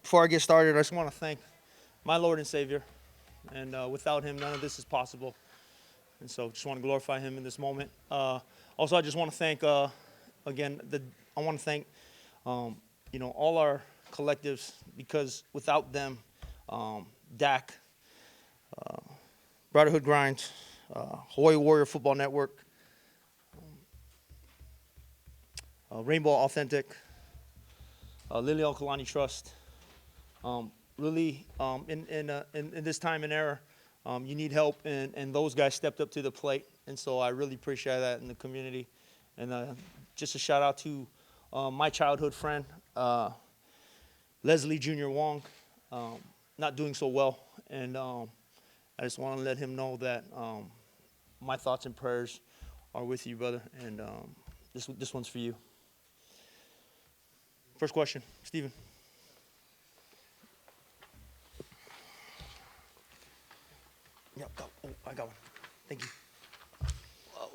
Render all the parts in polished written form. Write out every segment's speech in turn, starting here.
before I get started, I just want to thank my Lord and Savior. And without him, none of this is possible. And so just want to glorify him in this moment. Also, I just want to thank, again, I want to thank, all our collectives, because without them, DAC, Brotherhood Grind, Hawaii Warrior Football Network, Rainbow Authentic, Lily Kalani Trust. Really, in this time and era, you need help, and those guys stepped up to the plate, and so I really appreciate that in the community. And just a shout out to my childhood friend, Leslie Jr. Wong, not doing so well, and I just want to let him know that my thoughts and prayers are with you, brother, and this one's for you. First question, Stephen. Yeah, I got one. Thank you.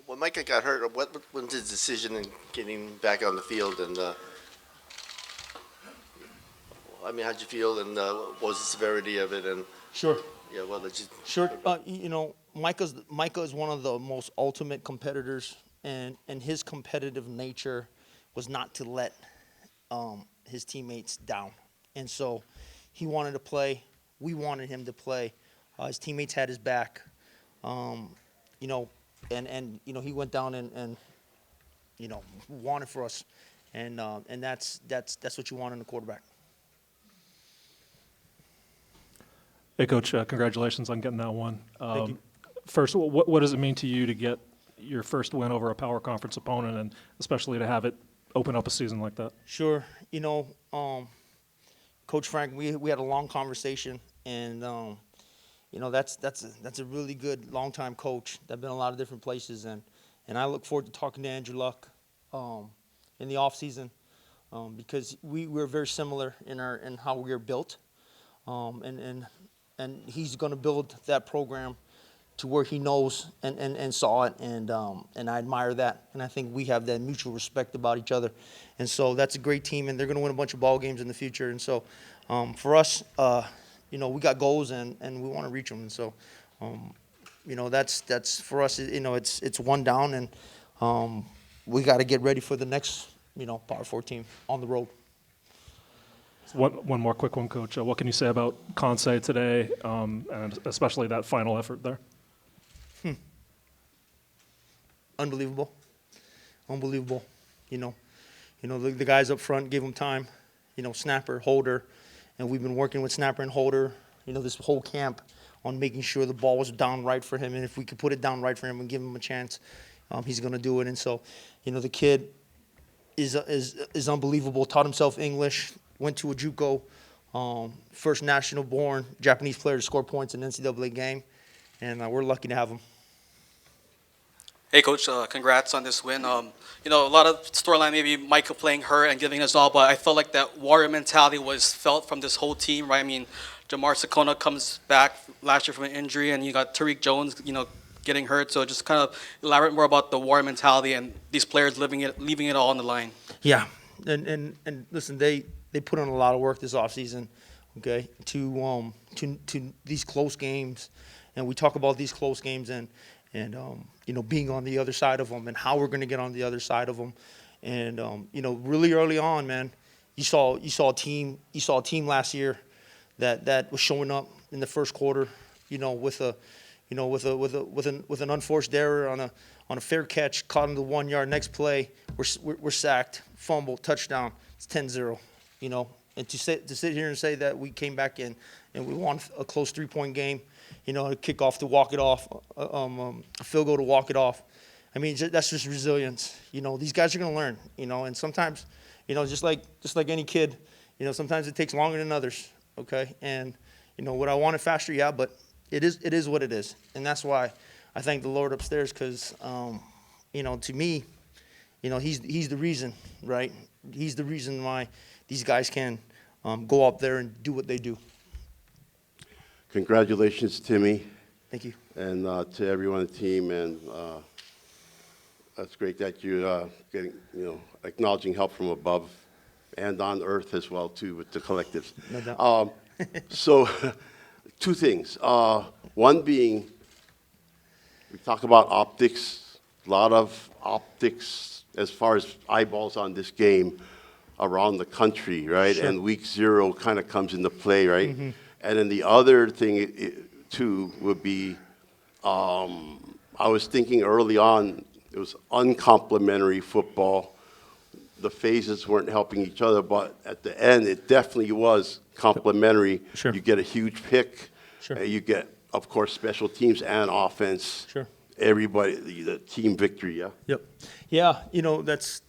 When Micah got hurt, what was his decision in getting back on the field? And how'd you feel? And what was the severity of it? And sure. Yeah, well, let's just sure. Micah is one of the most ultimate competitors, and his competitive nature was not to let his teammates down, and so he wanted to play. We wanted him to play. His teammates had his back, and he went down and wanted for us, and that's what you want in a quarterback. Hey, Coach, congratulations on getting that one. Thank you. First, what does it mean to you to get your first win over a power conference opponent, and especially to have it open up a season like that? Sure. Coach Frank, we had a long conversation, and that's a really good long-time coach that's been in a lot of different places, and I look forward to talking to Andrew Luck in the off season, because we're very similar in how we are built, and he's going to build that program to where he knows and saw it, and I admire that, and I think we have that mutual respect about each other, and so that's a great team, and they're going to win a bunch of ball games in the future, and so for us, we got goals, and we want to reach them, and so that's for us. It's one down, and we got to get ready for the next Power 4 team on the road. One more quick one, Coach. What can you say about Kansei today, and especially that final effort there? Unbelievable. The guys up front gave them time. Snapper, holder, and we've been working with Snapper and holder, this whole camp on making sure the ball was down right for him, and if we could put it down right for him and give him a chance, he's going to do it. And so, the kid is unbelievable. Taught himself English. Went to a JUCO, first national-born Japanese player to score points in an NCAA game, and we're lucky to have him. Hey, Coach, congrats on this win. A lot of storyline, maybe Micah playing hurt and giving us all, but I felt like that warrior mentality was felt from this whole team, right? I mean, Jamar Sakona comes back last year from an injury, and you got Tariq Jones, getting hurt. So just kind of elaborate more about the warrior mentality and these players leaving it all on the line. Yeah, and listen, they put in a lot of work this offseason, okay, to these close games, and we talk about these close games and being on the other side of them and how we're going to get on the other side of them, and really early on, man, you saw a team last year that was showing up in the first quarter, with an unforced error on a fair catch, caught in the 1 yard. Next play, we're sacked, fumble, touchdown. It's 10-0. And to sit here and say that we came back in and we won a close 3-point game, a kickoff to walk it off, a field goal to walk it off. I mean, that's just resilience. These guys are going to learn. And sometimes, just like any kid, sometimes it takes longer than others. Okay, and would I want it faster? Yeah, but it is what it is, and that's why I thank the Lord upstairs, because to me, he's the reason, right? He's the reason why these guys can go up there and do what they do. Congratulations, Timmy. Thank you. And to everyone on the team, and that's great that you're getting, acknowledging help from above. and on earth as well too with the collectives. No doubt. So, two things. One being, we talk about optics, a lot of optics as far as eyeballs on this game around the country, right? Sure. And week 0 kind of comes into play, right? And then the other thing too would be, I was thinking early on, it was uncomplimentary football. The phases weren't helping each other, but at the end, it definitely was complimentary. Sure. You get a huge pick. Sure. You get, of course, special teams and offense. Sure. Everybody, the team victory, yeah? Yep. Yeah, that's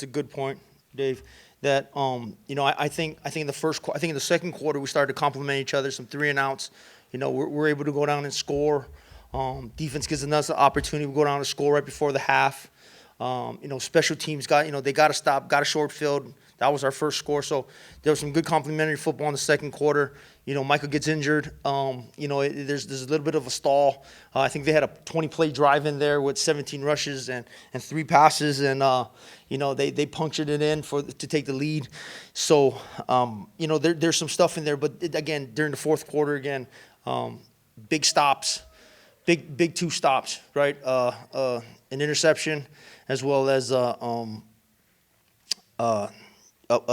a good point, Dave. That I think in the second quarter we started to complement each other, some 3-and-outs. We're able to go down and score. Defense gives us an opportunity. We go down and score right before the half. Special teams they got to stop, got a short field. That was our first score. So there was some good complementary football in the second quarter. Micah gets injured. There's a little bit of a stall. I think they had a 20-play drive in there with 17 rushes and 3 passes, and they punctured it in to take the lead. So there's some stuff in there, but again during the fourth quarter big stops, big 2 stops, right? An interception as well as a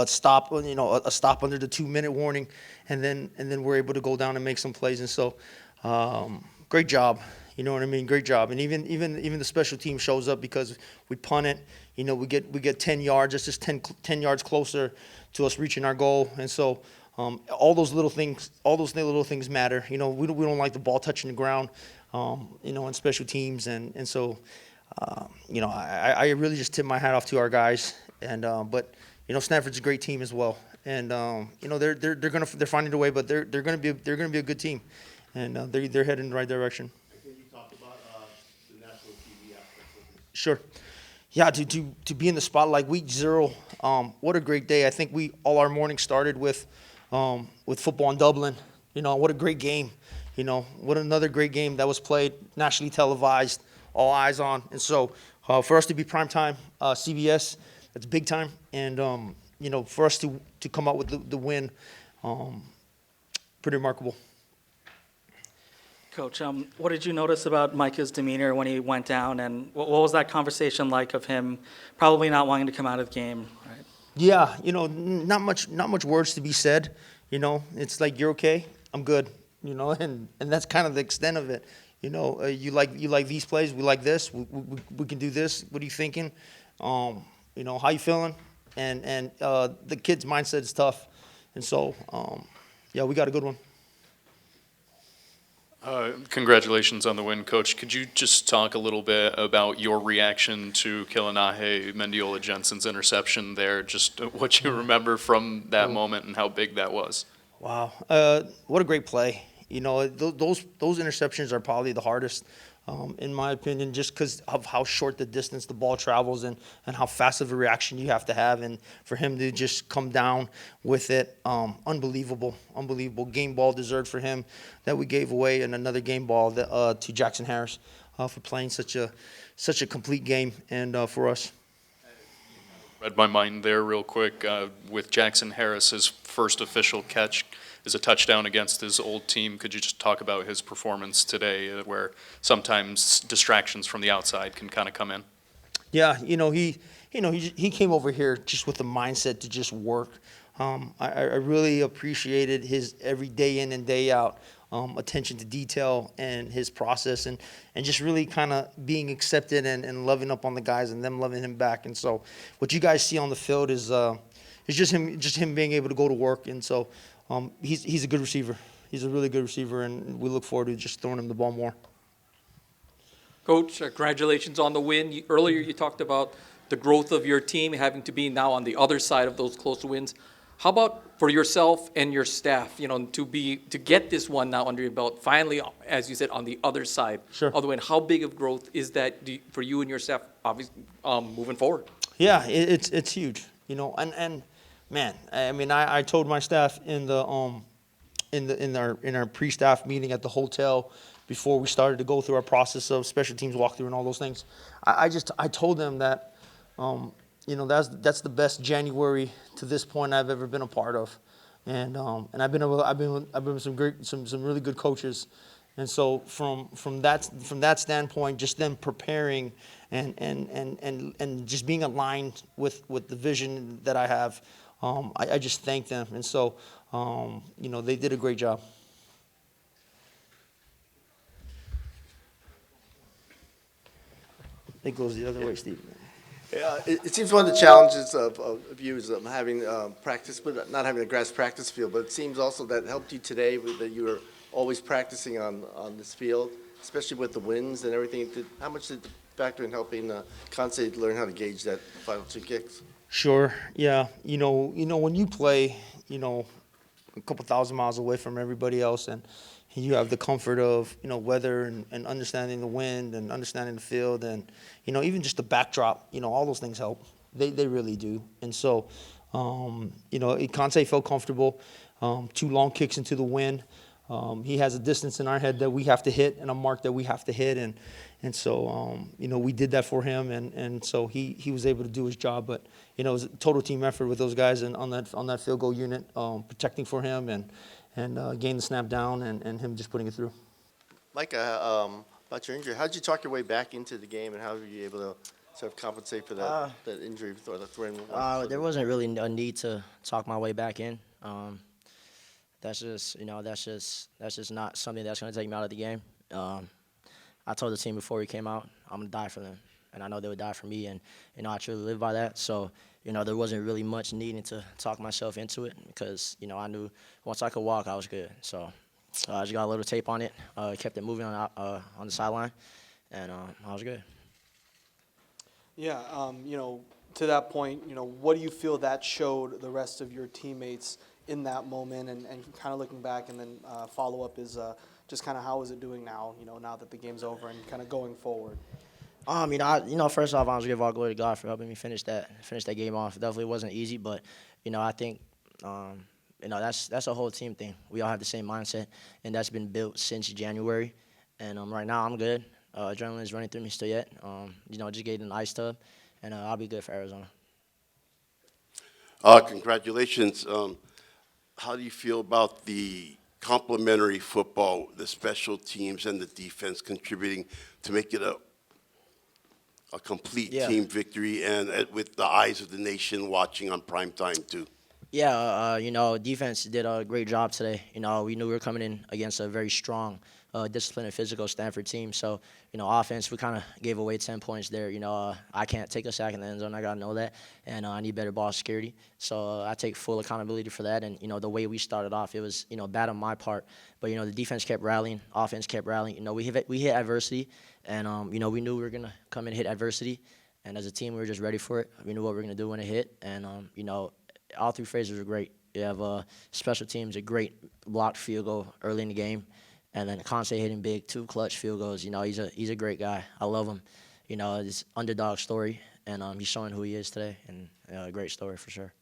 stop, a stop under the 2-minute warning, and then we're able to go down and make some plays. And so, great job. You know what I mean? Great job. And even the special team shows up because we punt it. We get 10 yards. That's just 10 yards closer to us reaching our goal. And so, all those little things matter. We don't like the ball touching the ground. On special teams, and so, I really just tip my hat off to our guys. And but Stanford's a great team as well, and they're finding a way, but they're gonna be a good team, and they're heading in the right direction. I think you talked about the national TV aspect of it. Sure. Yeah, to be in the spotlight week 0, what a great day. I think all our morning started with football in Dublin. What a great game. What another great game that was played, nationally televised, all eyes on. And so for us to be primetime CBS, that's big time. And, for us to come out with the win, pretty remarkable. Coach, what did you notice about Micah's demeanor when he went down, and what was that conversation like of him probably not wanting to come out of the game? Right? Yeah, not much words to be said. It's like, you're okay, I'm good. And that's kind of the extent of it. You like these plays, we like this, we can do this. What are you thinking? How you feeling? And the kid's mindset is tough, and so we got a good one. Congratulations on the win, Coach. Could you just talk a little bit about your reaction to Kilanahe Mendiola Jensen's interception there? Just what you remember from that moment and how big that was. Wow, what a great play. Those interceptions are probably the hardest, in my opinion, just because of how short the distance the ball travels and how fast of a reaction you have to have. And for him to just come down with it, unbelievable. Game ball deserved for him that we gave away, and another game ball to Jackson Harris for playing such a complete game and for us. Read my mind there real quick with Jackson Harris's first official catch is a touchdown against his old team. Could you just talk about his performance today, where sometimes distractions from the outside can kind of come in? Yeah, he came over here just with the mindset to just work. I really appreciated his every day in and day out attention to detail and his process, and just really kind of being accepted and loving up on the guys and them loving him back. And so what you guys see on the field is just him being able to go to work. And so he's a good receiver. He's a really good receiver, and we look forward to just throwing him the ball more. Coach, congratulations on the win. Earlier you talked about the growth of your team having to be now on the other side of those close wins. How about for yourself and your staff, to get this one now under your belt, finally, as you said, on the other side of the win? How big of growth is that for you and your staff, obviously, moving forward? Yeah, it's huge, and man, I mean, I told my staff in our pre-staff meeting at the hotel before we started to go through our process of special teams walkthrough and all those things. I told them that that's the best January to this point I've ever been a part of, and I've been with some really good coaches, and so from that standpoint, just them preparing and just being aligned with the vision that I have, I just thank them, and so they did a great job. It goes the other way, Steve. Yeah, it seems one of the challenges of you is having practice, but not having a grass practice field. But it seems also that helped you today that you were always practicing on this field, especially with the winds and everything. How much did it factor in helping Kansei learn how to gauge that final two kicks? Sure. Yeah. When you play, a couple thousand miles away from everybody else, and you have the comfort of weather and understanding the wind and understanding the field, and even just the backdrop, all those things help. They really do. And so Kansei felt comfortable. 2 long kicks into the wind. He has a distance in our head that we have to hit and a mark that we have to hit, and so we did that for him, and so he was able to do his job. But it was a total team effort with those guys and on that field goal unit, protecting for him and getting the snap down and him just putting it through. Micah, about your injury, how did you talk your way back into the game, and how were you able to sort of compensate for that injury or the throw-in? There wasn't really a need to talk my way back in. That's just not something that's going to take me out of the game. I told the team before we came out, I'm going to die for them, and I know they would die for me, and I truly live by that. So there wasn't really much needing to talk myself into it, because I knew once I could walk, I was good. So I just got a little tape on it, kept it moving on the sideline, and I was good. Yeah, to that point, what do you feel that showed the rest of your teammates in that moment, and kind of looking back, and then follow-up is just kind of how is it doing now, now that the game's over and kind of going forward? First off, I want to give all glory to God for helping me finish that game off. It definitely wasn't easy, but I think that's a whole team thing. We all have the same mindset, and that's been built since January. And right now, I'm good. Adrenaline is running through me still yet. Just getting in the ice tub, and I'll be good for Arizona. Congratulations. How do you feel about the complementary football, the special teams and the defense contributing to make it a complete team victory, and with the eyes of the nation watching on prime time too? Yeah, defense did a great job today. We knew we were coming in against a very strong, disciplined and physical Stanford team. So, offense, we kind of gave away 10 points there. I can't take a sack in the end zone. I got to know that. And I need better ball security. So I take full accountability for that. And, the way we started off, it was, bad on my part. But, the defense kept rallying. Offense kept rallying. We hit adversity. And, we knew we were going to come in and hit adversity. And as a team, we were just ready for it. We knew what we were going to do when it hit. And, all 3 phases were great. You have special teams, a great blocked field goal early in the game. And then Kansei hitting big, 2 clutch field goals. He's a great guy. I love him. His underdog story, and he's showing who he is today, and a great story for sure.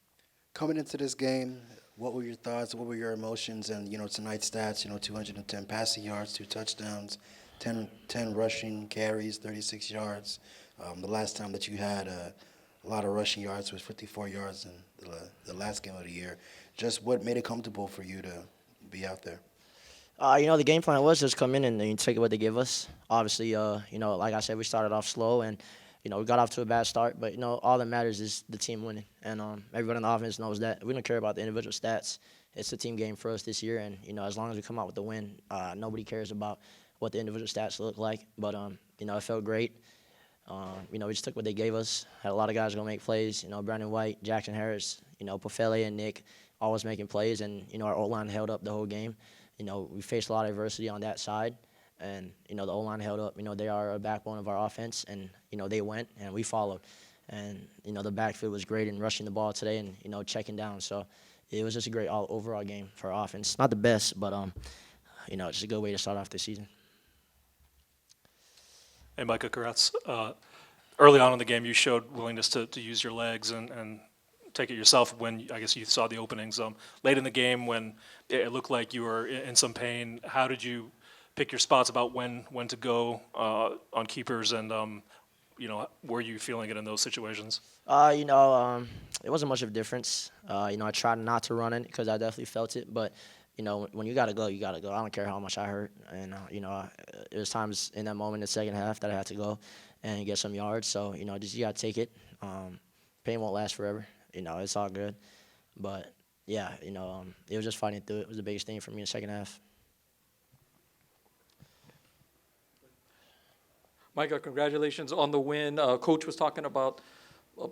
Coming into this game, what were your thoughts? What were your emotions? And tonight's stats, 210 passing yards, 2 touchdowns, 10 rushing carries, 36 yards. The last time that you had a lot of rushing yards was 54 yards in the last game of the year. Just what made it comfortable for you to be out there? The game plan was just come in and take what they give us. Obviously, like I said, we started off slow, and we got off to a bad start. But all that matters is the team winning, and everyone on the offense knows that. We don't care about the individual stats. It's a team game for us this year, and as long as we come out with the win, nobody cares about what the individual stats look like. But it felt great. We just took what they gave us. Had a lot of guys gonna make plays. Brandon White, Jackson Harris, Pofele and Nick always making plays, and our O-line held up the whole game. We faced a lot of adversity on that side, and the O-line held up. They are a backbone of our offense, and they went and we followed. And the backfield was great in rushing the ball today, and checking down. So it was just a great overall game for our offense. Not the best, but just a good way to start off the season. Hey, Micah, congrats. Early on in the game, you showed willingness to use your legs and take it yourself when I guess you saw the openings. Late in the game, when it looked like you were in some pain, how did you pick your spots about when to go on keepers, and were you feeling it in those situations? It wasn't much of a difference. I tried not to run it because I definitely felt it. But, when you got to go, you got to go. I don't care how much I hurt. And, there was times in that moment in the second half that I had to go and get some yards. So, just you got to take it. Pain won't last forever. It's all good. But, yeah, it was just fighting through it. It was the biggest thing for me in the second half. Micah, congratulations on the win. Coach was talking about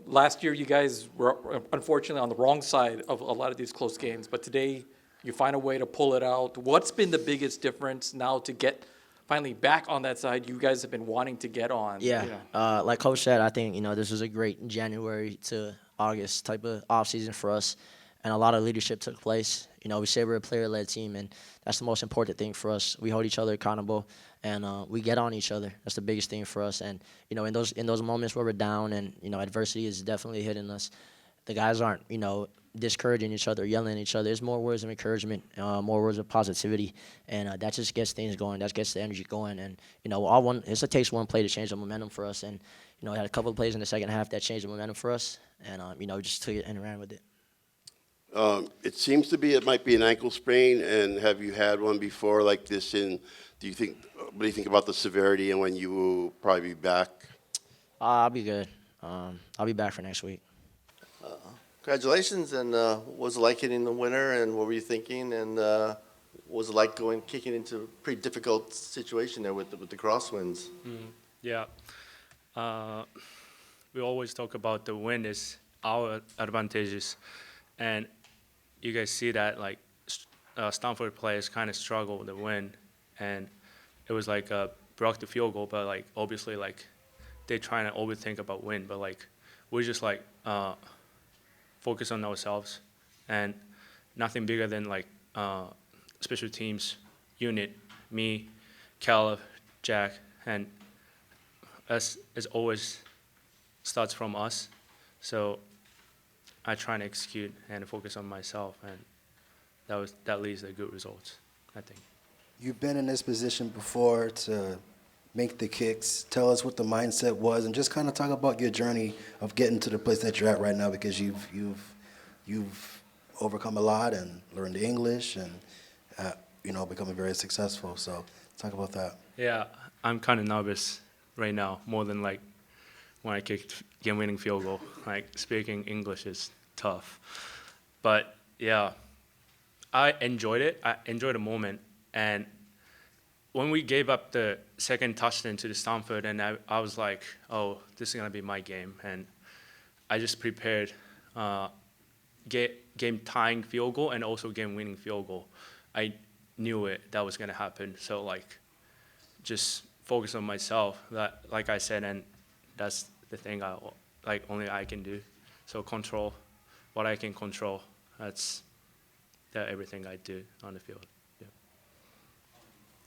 last year you guys were unfortunately on the wrong side of a lot of these close games, but today you find a way to pull it out. What's been the biggest difference now to get finally back on that side you guys have been wanting to get on? Yeah, like Coach said, I think, this was a great January to August type of offseason for us, and a lot of leadership took place. We say we're a player-led team, and that's the most important thing for us. We hold each other accountable, and we get on each other. That's the biggest thing for us. And, in those moments where we're down and, adversity is definitely hitting us, the guys aren't, discouraging each other, yelling at each other. There's more words of encouragement, more words of positivity, and that just gets things going. That gets the energy going. And, it takes one play to change the momentum for us. And, I had a couple of plays in the second half that changed the momentum for us, and, we just took it and ran with it. It seems to be it might be an ankle sprain, and have you had one before like this? What do you think about the severity and when you will probably be back? I'll be good. I'll be back for next week. Congratulations, and what was it like hitting the winner, and what were you thinking, and what was it like kicking into a pretty difficult situation there with the crosswinds? Yeah. We always talk about the win is our advantages, and you guys see that Stanford players kind of struggle to win, and it was block the field goal, but obviously they're trying to overthink about win, but we're just focus on ourselves, and nothing bigger than special teams unit, me, Caleb, Jack, and us is always starts from us. So I try and execute and focus on myself, and that leads to good results, I think. You've been in this position before to make the kicks. Tell us what the mindset was, and just kind of talk about your journey of getting to the place that you're at right now, because you've overcome a lot and learned English and becoming very successful. So talk about that. Yeah, I'm kind of nervous right now, more than when I kicked game-winning field goal. Speaking English is tough, but yeah, I enjoyed it. I enjoyed the moment, and when we gave up the second touchdown to the Stanford, and I was like, oh, this is gonna be my game, and I just prepared game tying field goal and also game winning field goal. I knew that was gonna happen, so just focus on myself. That, like I said, and that's the thing only I can do. So control what I can control. That's everything I do on the field. Yeah.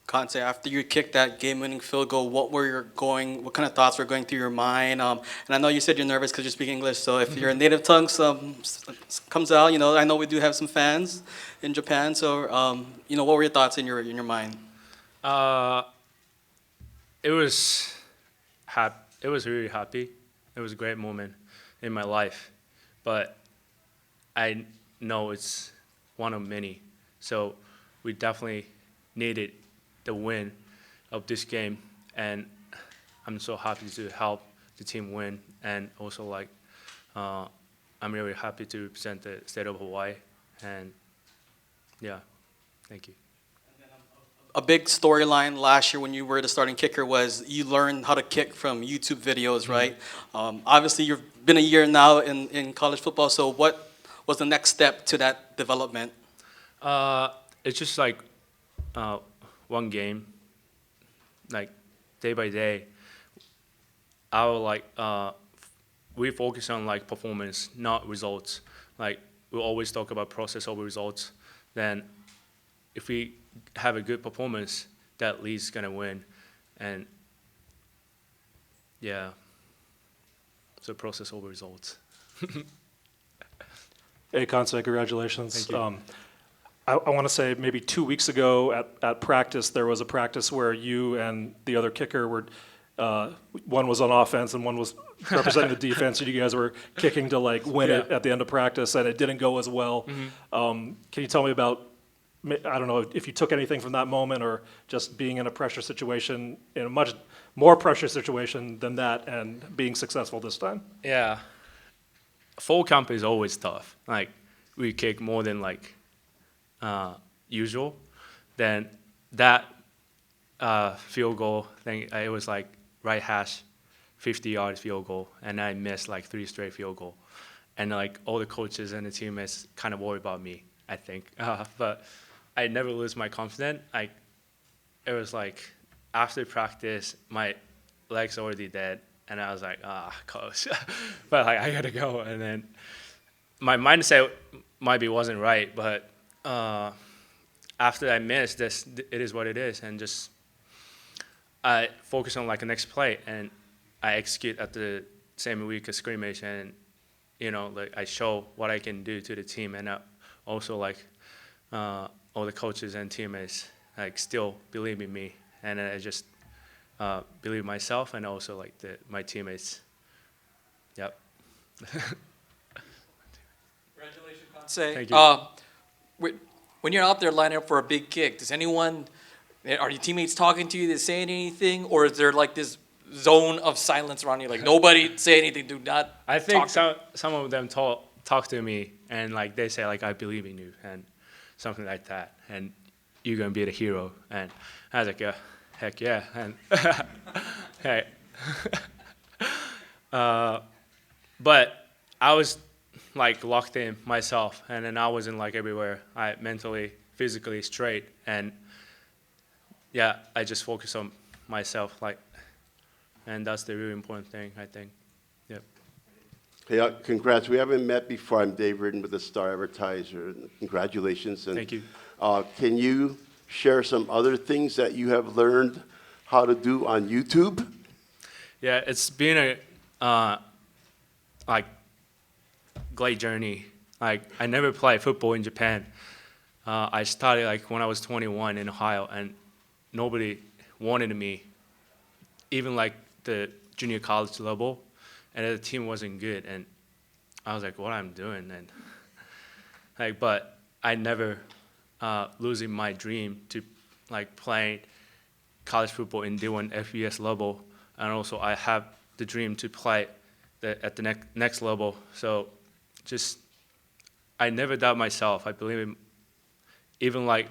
Kansei, after you kicked that game-winning field goal, what kind of thoughts were going through your mind? And I know you said you're nervous because you speak English. So if your native tongue comes out, I know we do have some fans in Japan. So what were your thoughts in your mind? It was really happy. It was a great moment in my life, but I know it's one of many. So we definitely needed the win of this game, and I'm so happy to help the team win, and also I'm really happy to represent the state of Hawaii, and yeah, thank you. A big storyline last year when you were the starting kicker was you learned how to kick from YouTube videos, right? Obviously, you've been a year now in college football, so what was the next step to that development? It's just one game, day by day. We focus on performance, not results. We always talk about process over results. Then if we have a good performance, that league's gonna win. And yeah, so process over results. Hey, Kansei, congratulations. Thank you. I want to say maybe 2 weeks ago at practice, there was a practice where you and the other kicker were one was on offense and one was representing the defense, and you guys were kicking to like win it at the end of practice, and it didn't go as well. Can you tell me about, I don't know if you took anything from that moment or just being in a pressure situation, in a much more pressure situation than that, and being successful this time? Yeah. Fall camp is always tough. Like, we kick more than like usual. Then that field goal thing, it was like right hash, 50-yard field goal, and I missed like 3 straight field goal. And like all the coaches and the teammates kind of worried about me, I think. But I never lose my confidence. It was like after practice, my legs already dead, and I was like, coach, but like I gotta go. And then my mindset maybe wasn't right, but after I missed this, it is what it is, and just I focus on like the next play, and I execute at the same week of scrimmage, and like I show what I can do to the team, and also like all the coaches and teammates like still believe in me, and I just believe myself and also like my teammates. Yep. Congratulations, Kansei. Thank you. When you're out there lining up for a big kick, are your teammates talking to you, they saying anything, or is there like this zone of silence around you, like nobody say anything, do not I think talk? some of them talk to me, and like they say like I believe in you and something like that, and you're gonna be the hero, and I was like, yeah, heck yeah, and hey, but I was like locked in myself, and then I wasn't like everywhere. I mentally, physically straight, and yeah, I just focus on myself, like, and that's the really important thing, I think. Yep. Hey, congrats. We haven't met before. I'm Dave Ridden with the Star Advertiser. Congratulations. And, Thank you. Can you share some other things that you have learned how to do on YouTube? Yeah, it's been a like great journey. Like, I never played football in Japan. I started like when I was 21 in Ohio, and nobody wanted me, even like the junior college level, and the team wasn't good, and I was like, what I'm doing, and like, but I never losing my dream to like playing college football in D1 FBS level, and also I have the dream to play at the next level. So just, I never doubt myself. I believe in, even like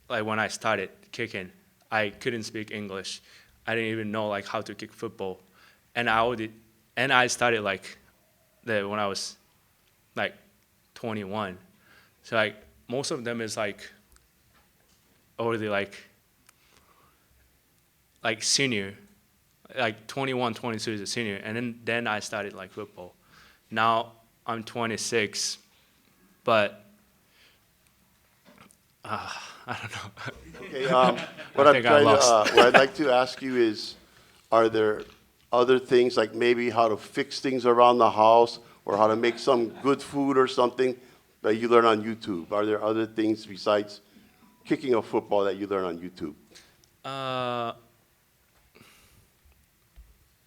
when I started kicking, I couldn't speak English. I didn't even know like how to kick football, and I started like when I was like 21. So like most of them is like already like senior, like 21, 22 is a senior, and then I started like football. Now I'm 26, but I don't know. Okay, what I'd like to ask you is, are there other things like maybe how to fix things around the house or how to make some good food or something that you learn on YouTube? Are there other things besides kicking a football that you learn on YouTube?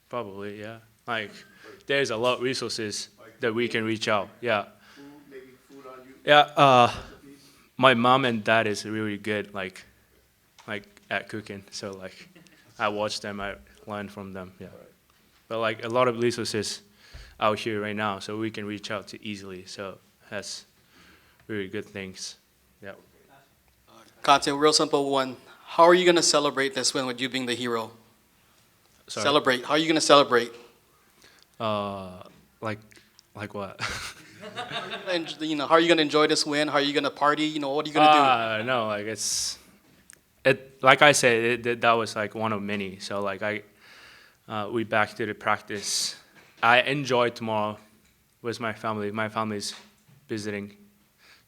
Probably, yeah. Like, there's a lot of resources that we can reach out. Yeah. Food, maybe food on YouTube? Yeah. My mom and dad is really good, like at cooking. So like, I watch them, I learn from them. Yeah. But like a lot of resources out here right now, so we can reach out to easily. So that's really good things. Yeah. Kansei, real simple one. How are you going to celebrate this win with you being the hero? Sorry? Celebrate. How are you going to celebrate? Like what? And, how are you going to enjoy this win? How are you going to party? What are you going to do? No, like like I said, that was like one of many. So like we back to the practice. I enjoy tomorrow with my family. My family's visiting,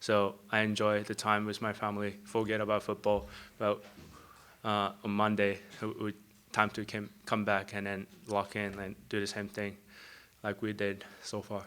so I enjoy the time with my family. Forget about football. But on Monday, time to come back and then lock in and do the same thing like we did so far.